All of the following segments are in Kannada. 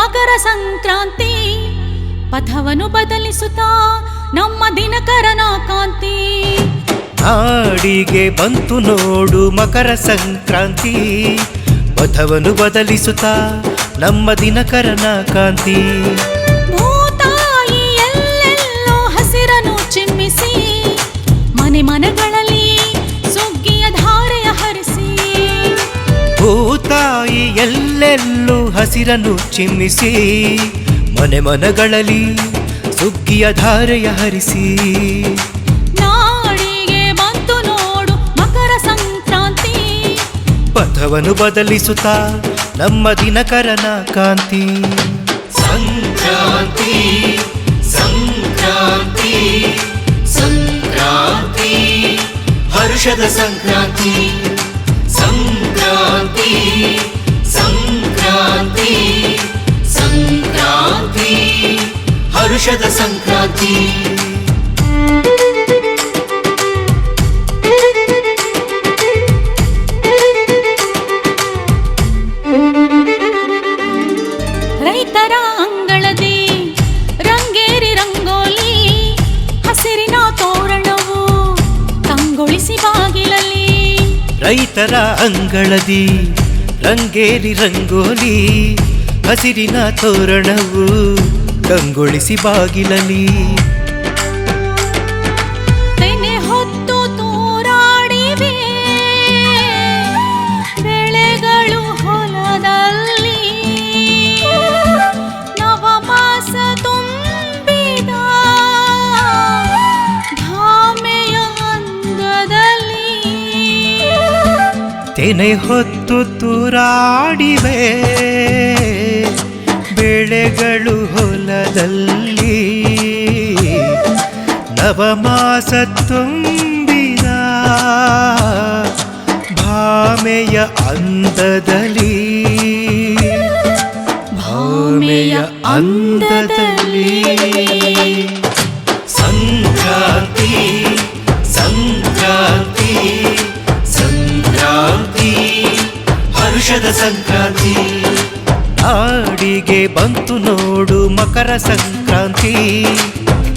ಮಕರ ಸಂಕ್ರಾಂತಿ ಪಥವನ್ನು ಬದಲಿಸುತ್ತಾ ನಮ್ಮ ದಿನಕರನ ಕಾಂತಿ. ನಾಡಿಗೆ ಬಂತು ನೋಡು ಮಕರ ಸಂಕ್ರಾಂತಿ ಪಥವನ್ನು ಬದಲಿಸುತ್ತಾ ನಮ್ಮ ದಿನಕರನ ಕಾಂತಿ. ಭೂತಾಯಿ ಎಲ್ಲೆಲ್ಲೋ ಹಸಿರನ್ನು ಚಿಮ್ಮಿಸಿ ಮನೆ ಮನೆಗಳಲ್ಲಿ ಸುಗ್ಗಿಯ ಧಾರೆಯ ಹರಿಸಿ. ಭೂತಾಯಿ ಎಲ್ಲೆಲ್ಲೂ ಹಸಿರನ್ನು ಚಿಮ್ಮಿಸಿ ಮನೆ ಮನಗಳಲ್ಲಿ ಸುಗ್ಗಿಯ ಧಾರೆಯ ಹರಿಸಿ. ನಾಡಿಗೆ ಬಂತು ನೋಡು ಮಕರ ಸಂಕ್ರಾಂತಿ ಪಥವನ್ನು ಬದಲಿಸುತ್ತಾ ನಮ್ಮ ದಿನಕರನ ಕಾಂತಿ. ಸಂಕ್ರಾಂತಿ ಸಂಕ್ರಾಂತಿ ಸಂಕ್ರಾಂತಿ ಹರ್ಷದ ಸಂಕ್ರಾಂತಿ. ಸಂಕ್ರಾಂತಿ ಸಂಕ್ರಾಂತಿ ಸಂಕ್ರಾಂತಿ ಹರ್ಷದ ಸಂಕ್ರಾಂತಿ. ರೈತರ ಅಂಗಳದಿ ರಂಗೇರಿ ರಂಗೋಲಿ ಹಸಿರಿನ ತೋರಣವು ಕಂಗೊಳಿಸಿ ಬಾಗಿಲಲ್ಲಿ. ರೈತರ ಅಂಗಳದಿ ರಂಗೇರಿ ರಂಗೋಲಿ ಹಸಿರಿನ ತೋರಣವು ಕಂಗೊಳಿಸಿ ಬಾಗಿಲಲ್ಲಿ. ತೆನೆ ಹೊತ್ತು ತೂರಾಡಿವೆ ಬೆಳೆಗಳು ಹೊಲದಲ್ಲಿ. ನವಮಾಸ ತುಂಬಿದ ಧಾಮೆಯ ಅಂದದಲ್ಲಿ. ತೆನೆ ಹೊತ್ತು ತೂರಾಡಿವೆ ಬೆಳೆಗಳು ಹೊಲದಲ್ಲಿ. ನವಮಾಸ ತುಂಬಿದ ಭಾಮೆಯ ಅಂದದಲ್ಲಿ. ಭಾಮೆಯ ಅಂದದಲ್ಲಿ. ಸಂಕ್ರಾಂತಿ ಸಂಕ್ರಾಂತಿ ಸಂಕ್ರಾಂತಿ ಹರ್ಷದ ಸಂಕ್ರಾಂತಿ. ನಾಡಿಗೆ ಬಂತು ನೋಡು ಮಕರ ಸಂಕ್ರಾಂತಿ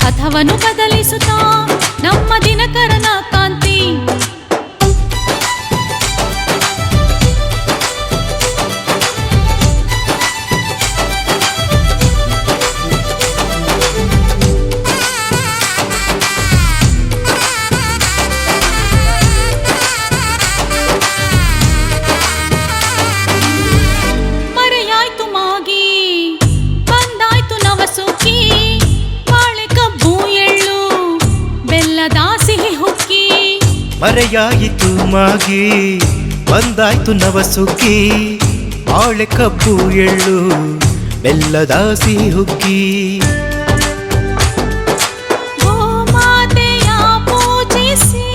ಪಥವನ್ನು ಬದಲಿಸುತ್ತಾ ನಮ್ಮ ದಿನಕರನ ಕಾಂತಿ. ಮರೆಯಾಯ್ತು ಮಾಗಿ ಬಂದಾಯ್ತು ನವಸುಖಿ ಬಾಳೆ ಕಬ್ಬು ಎಳ್ಳು ಬೆಲ್ಲದ ಸಿಹಿ ಹುಕ್ಕಿ. ಮರೆಯಾಯಿತು ಮಾಗಿ ಬಂದಾಯ್ತು ನವಸುಗ್ಗಿ ಬಾಳೆ ಕಬ್ಬು ಎಳ್ಳು ಬೆಲ್ಲದ ಸಿಹಿ ಹುಗ್ಗಿ. ಗೋಮಾತೆಯ ಪೂಜಿಸಿ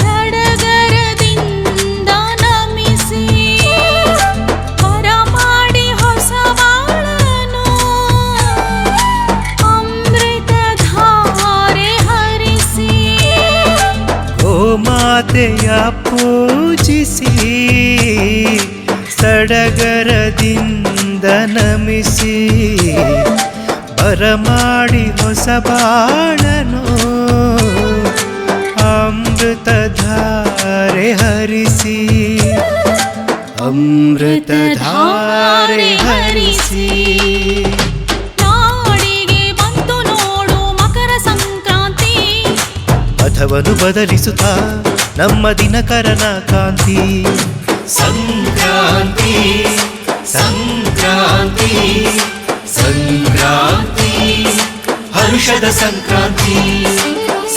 ಸಡಗರದಿಂದ ನಮಿಸಿ ಹೊರ ಮಾಡಿ ಹೊಸ ಬಾಳನು ಅಮೃತ ಧಾರೆ ಹರಿಸಿ. ಗೋಮಾತೆಯ ಪೂಜಿಸಿ ಸಡಗರದಿಂದ ನಮಿಸಿ ಬರಮಾಡಿ ಹೊಸ ಬಾಳನು ಅಮೃತ ಧಾರೆ ಹರಿಸಿ. ಅಮೃತ ಧಾರೆ ಹರಿಸಿ. ನಾಡಿಗೆ ಬಂತು ನೋಡು ಮಕರ ಸಂಕ್ರಾಂತಿ ಪಥವನ್ನು ಬದಲಿಸುತ್ತಾ ನಮ್ಮ ದಿನಕರನ ಕಾಂತಿ. ಸಂಕ್ರಾಂತಿ ಸಂಕ್ರಾಂತಿ ಸಂಕ್ರಾಂತಿ ಹರ್ಷದ ಸಂಕ್ರಾಂತಿ.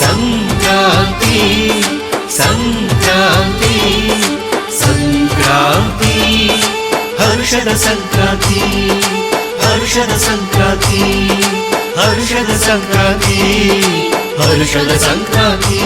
ಸಂಕ್ರಾಂತಿ ಸಂಕ್ರಾಂತಿ ಸಂಕ್ರಾಂತಿ ಹರ್ಷದ ಸಂಕ್ರಾಂತಿ. ಹರ್ಷದ ಸಂಕ್ರಾಂತಿ ಹರ್ಷದ ಸಂಕ್ರಾಂತಿ ಹರ್ಷದ ಸಂಕ್ರಾಂತಿ.